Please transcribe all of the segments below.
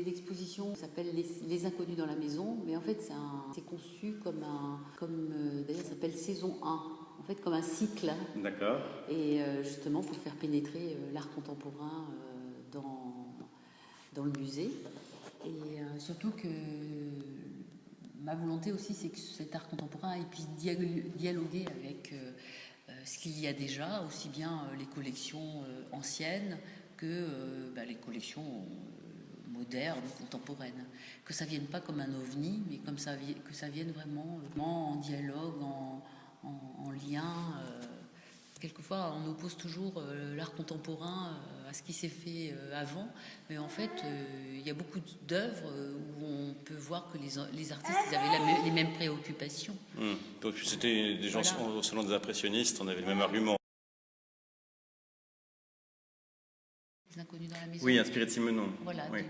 L'exposition s'appelle les Inconnus dans la maison, mais en fait c'est conçu d'ailleurs ça s'appelle saison 1, en fait comme un cycle. D'accord. Et justement pour faire pénétrer l'art contemporain dans le musée. Et surtout que ma volonté aussi, c'est que cet art contemporain il puisse dialoguer avec ce qu'il y a déjà, aussi bien les collections anciennes que les collections modernes, contemporaines. Que ça vienne pas comme un ovni, mais que ça vienne vraiment en dialogue, en lien. Quelquefois, on oppose toujours l'art contemporain à ce qui s'est fait avant, mais en fait, il y a beaucoup d'œuvres où on peut voir que les artistes ils avaient les mêmes préoccupations. Donc c'était des gens, voilà. Selon des impressionnistes, on avait le même argument. Les Inconnus dans la maison. Oui, inspiré de Simenon. Voilà, oui.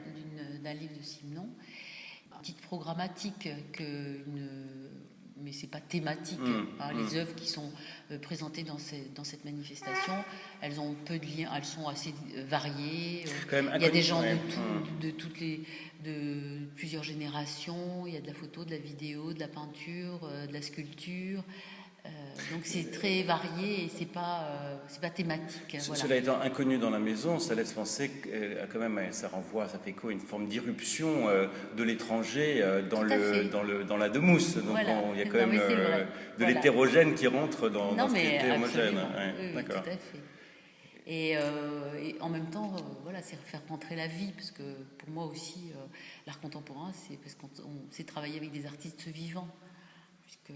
d'un livre de Simenon. Petite programmatique mais c'est pas thématique. Les œuvres qui sont présentées dans cette manifestation, elles ont peu de liens, elles sont assez variées. Il y a des gens de plusieurs générations. Il y a de la photo, de la vidéo, de la peinture, de la sculpture. Donc c'est très varié et c'est pas thématique. Voilà. Cela étant inconnu dans la maison, ça laisse penser que quand même ça fait écho à une forme d'irruption de l'étranger dans la demousse. Donc voilà. Il y a quand même de l'hétérogène qui rentre dans ce qui était homogène. Oui, tout à fait. Et en même temps, c'est faire rentrer la vie, parce que pour moi aussi, l'art contemporain, c'est parce qu'on sait travailler avec des artistes vivants, puisque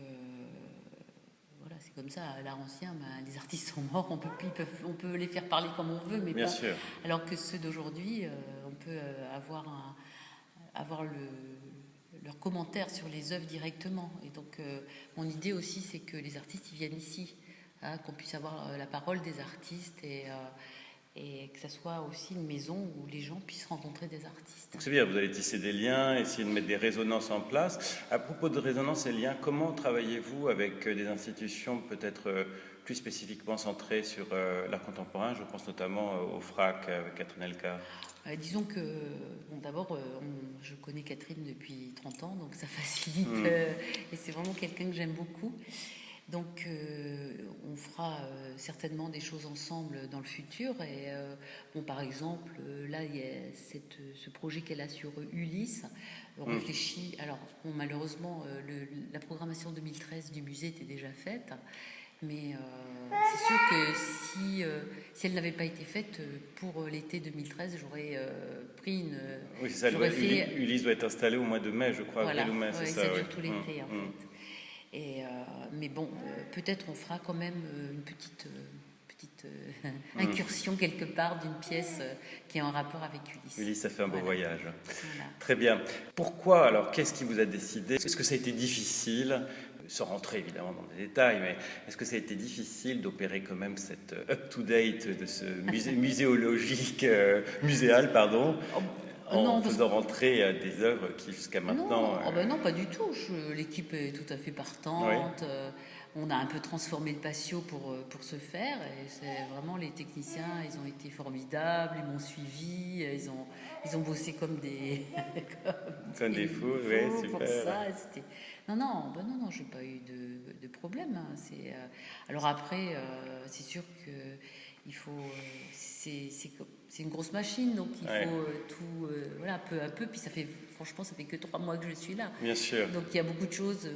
c'est comme ça, à l'art ancien, les artistes sont morts, on peut les faire parler comme on veut, mais bien pas. Sûr. Alors que ceux d'aujourd'hui, on peut avoir leurs commentaires sur les œuvres directement. Et donc, mon idée aussi, c'est que les artistes ils viennent ici, qu'on puisse avoir la parole des artistes et que ça soit aussi une maison où les gens puissent rencontrer des artistes. Donc c'est bien, vous allez tisser des liens, essayer de mettre des résonances en place. À propos de résonance et liens, comment travaillez-vous avec des institutions peut-être plus spécifiquement centrées sur l'art contemporain? Je pense notamment au FRAC avec Catherine Elka. Disons que, d'abord, je connais Catherine depuis 30 ans, donc ça facilite, et c'est vraiment quelqu'un que j'aime beaucoup. Donc, on fera certainement des choses ensemble dans le futur. Et par exemple, là, il y a ce projet qu'elle a sur Ulysse. On réfléchit. Alors, malheureusement, la programmation 2013 du musée était déjà faite. Mais c'est sûr que si elle n'avait pas été faite pour l'été 2013, j'aurais pris une. Oui, c'est ça. Ulysse doit être installé au mois de mai, je crois. Voilà. Avril ou mai, c'est ça. Ça dure tout l'été, en fait. Mais bon, peut-être on fera quand même une petite incursion quelque part d'une pièce qui est en rapport avec Ulysse. Ulysse, ça fait un beau voyage. Voilà. Très bien. Pourquoi alors? Qu'est-ce qui vous a décidé? Est-ce que ça a été difficile, sans rentrer évidemment dans les détails, mais est-ce que ça a été difficile d'opérer quand même cette up-to-date de ce muséal, pardon, en faisant rentrer des œuvres qui jusqu'à maintenant... Non, pas du tout. L'équipe est tout à fait partante. Oui. On a un peu transformé le patio pour ce faire. Et c'est vraiment les techniciens, ils ont été formidables, ils m'ont suivi, ils ont bossé comme des... comme des fous, oui, super. Pour ça, non, j'ai pas eu de problème. Alors après, c'est sûr que il faut... C'est une grosse machine, donc il faut tout, peu à peu. Puis ça fait que 3 mois que je suis là. Bien sûr. Donc il y a beaucoup de choses,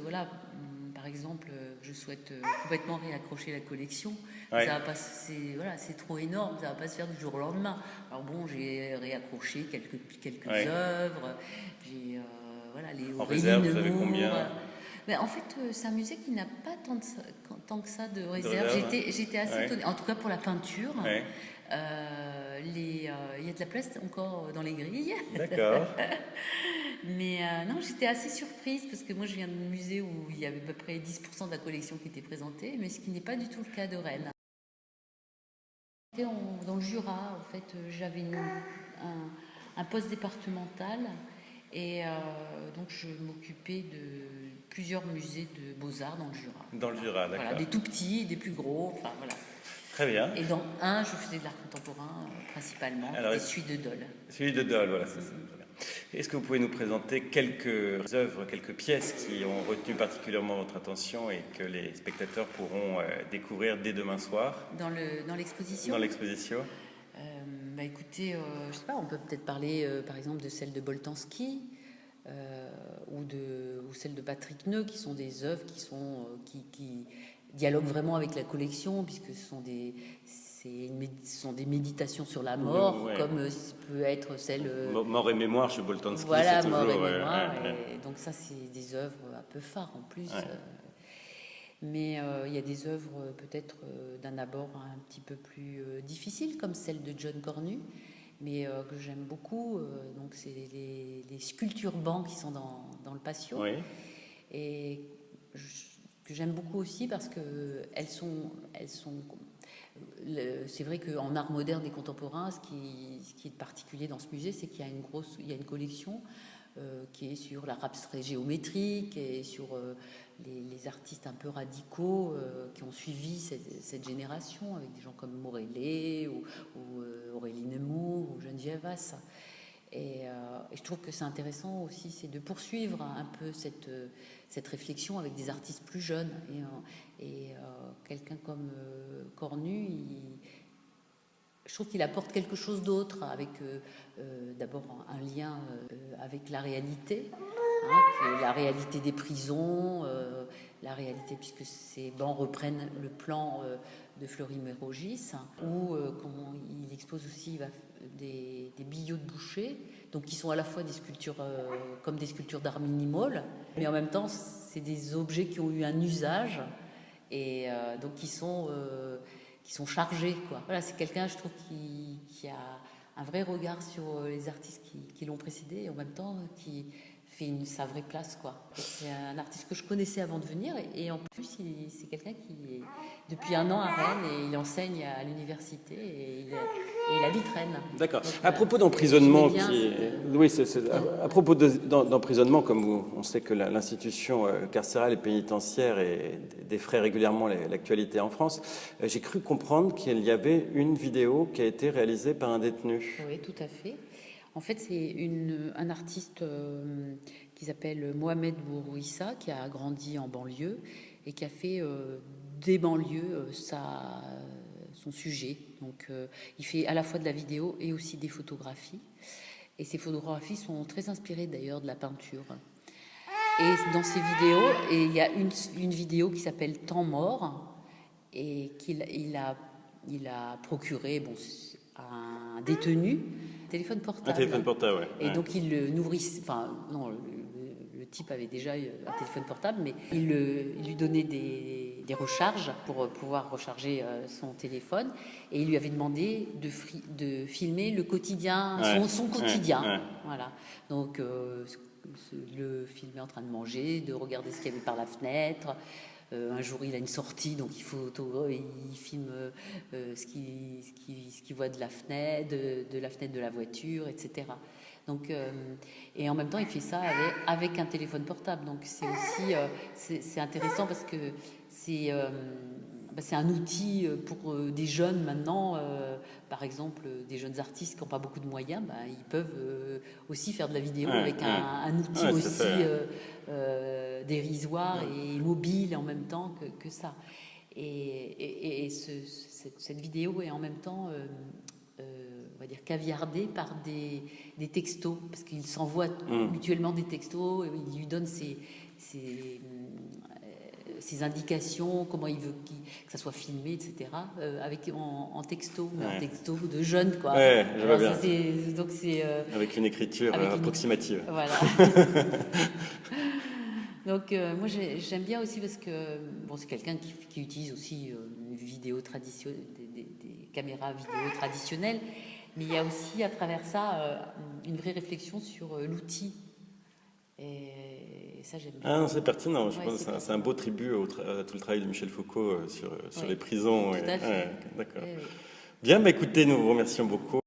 Par exemple, je souhaite complètement réaccrocher la collection. Ça va pas, c'est trop énorme, ça va pas se faire du jour au lendemain. Alors bon, j'ai réaccroché quelques œuvres. J'ai les en réserve, vous avez combien? Mais en fait, c'est un musée qui n'a pas tant que ça de réserve. J'étais assez étonnée, en tout cas pour la peinture. Il y a de la place encore dans les grilles. D'accord. Mais non, j'étais assez surprise parce que moi je viens d'un musée où il y avait à peu près 10% de la collection qui était présentée, mais ce qui n'est pas du tout le cas de Rennes. Dans le Jura, en fait, j'avais un poste départemental et donc je m'occupais de plusieurs musées de beaux-arts dans le Jura. Dans le Jura, d'accord. Voilà, des tout petits, des plus gros, enfin voilà. Très bien. Et dans un, je faisais de l'art contemporain principalement, Alors, et celui de Dole. Celui de Dole, voilà, c'est ça. Est-ce que vous pouvez nous présenter quelques œuvres, quelques pièces qui ont retenu particulièrement votre attention et que les spectateurs pourront découvrir dès demain soir Dans l'exposition Dans l'exposition. Écoutez, je sais pas, on peut peut-être parler par exemple de celle de Boltanski ou celle de Patrick Neu, qui sont des œuvres qui dialoguent vraiment avec la collection, puisque ce sont des méditations sur la mort, Ouais. comme peut être celle... Mort et mémoire chez Boltanski, voilà, c'est mort toujours... et mémoire. Et donc ça, c'est des œuvres un peu phares en plus. Ouais. Mais il y a des œuvres peut-être d'un abord un petit peu plus difficiles, comme celle de John Cornu, mais que j'aime beaucoup. Donc c'est les sculptures bancs qui sont dans le patio. Oui. Et que j'aime beaucoup aussi parce que elles sont c'est vrai qu'en art moderne et contemporain, ce qui est particulier dans ce musée, c'est qu'il y a une collection qui est sur l'art abstrait géométrique et sur les artistes un peu radicaux qui ont suivi cette génération, avec des gens comme Morellet ou Aurélie Nemours ou Geneviève Vasse. Et je trouve que c'est intéressant aussi, c'est de poursuivre un peu cette réflexion avec des artistes plus jeunes. Et quelqu'un comme Cornu, je trouve qu'il apporte quelque chose d'autre, avec d'abord un lien avec la réalité, qui est la réalité des prisons, la réalité, puisque ces bancs reprennent le plan de Fleury-Mérogis, où il expose aussi des billots de boucher, donc qui sont à la fois des sculptures comme des sculptures d'art minimal, mais en même temps c'est des objets qui ont eu un usage et donc qui sont chargés, quoi. Voilà, c'est quelqu'un, je trouve, qui a un vrai regard sur les artistes qui l'ont précédé et en même temps qui fait sa vraie place, quoi. C'est un artiste que je connaissais avant de venir et en plus c'est quelqu'un qui est depuis 1 an à Rennes et il enseigne à l'université et il habite Rennes. D'accord. Donc, À propos d'emprisonnement, oui, à propos d'emprisonnement, comme on sait que l'institution carcérale et pénitentiaire défraie régulièrement l'actualité en France, j'ai cru comprendre qu'il y avait une vidéo qui a été réalisée par un détenu. Oui, tout à fait. En fait, c'est un artiste qui s'appelle Mohamed Bourouissa, qui a grandi en banlieue et qui a fait des banlieues son sujet. Donc, il fait à la fois de la vidéo et aussi des photographies. Et ces photographies sont très inspirées d'ailleurs de la peinture. Et dans ces vidéos, il y a une vidéo qui s'appelle Temps mort et qu'il a procuré à un détenu téléphone portable. Un téléphone portable, ouais. Et donc il le nourrissait. Enfin, non, le type avait déjà un téléphone portable, mais il lui donnait des recharges pour pouvoir recharger son téléphone. Et il lui avait demandé de filmer le quotidien, son quotidien. Ouais. Voilà. Donc le filmer en train de manger, de regarder ce qu'il y avait par la fenêtre. Un jour, il a une sortie, donc il filme ce qu'il voit de la fenêtre, de la fenêtre de la voiture, etc. Donc, et en même temps, il fait ça avec un téléphone portable. Donc, c'est aussi c'est intéressant parce que c'est un outil pour des jeunes maintenant. Par exemple, des jeunes artistes qui n'ont pas beaucoup de moyens, ils peuvent aussi faire de la vidéo avec un outil aussi dérisoire et mobile en même temps que ça. Et cette vidéo est en même temps, on va dire, caviardée par des textos, parce qu'ils s'envoient mutuellement des textos, et il lui donne ses indications, comment il veut que ça soit filmé, etc., en texto, mais en texto de jeunes, quoi. Ouais, je vois bien. Donc c'est avec une écriture approximative. Voilà. Donc moi j'aime bien aussi parce que c'est quelqu'un qui utilise aussi une vidéo traditionnelle, des caméras vidéo traditionnelles, mais il y a aussi à travers ça une vraie réflexion sur l'outil. Et ça j'aime bien. Ah non, c'est pertinent. Je pense que c'est un beau tribut à tout le travail de Michel Foucault sur les prisons. Tout à fait. D'accord. Bien, écoutez, nous vous remercions beaucoup.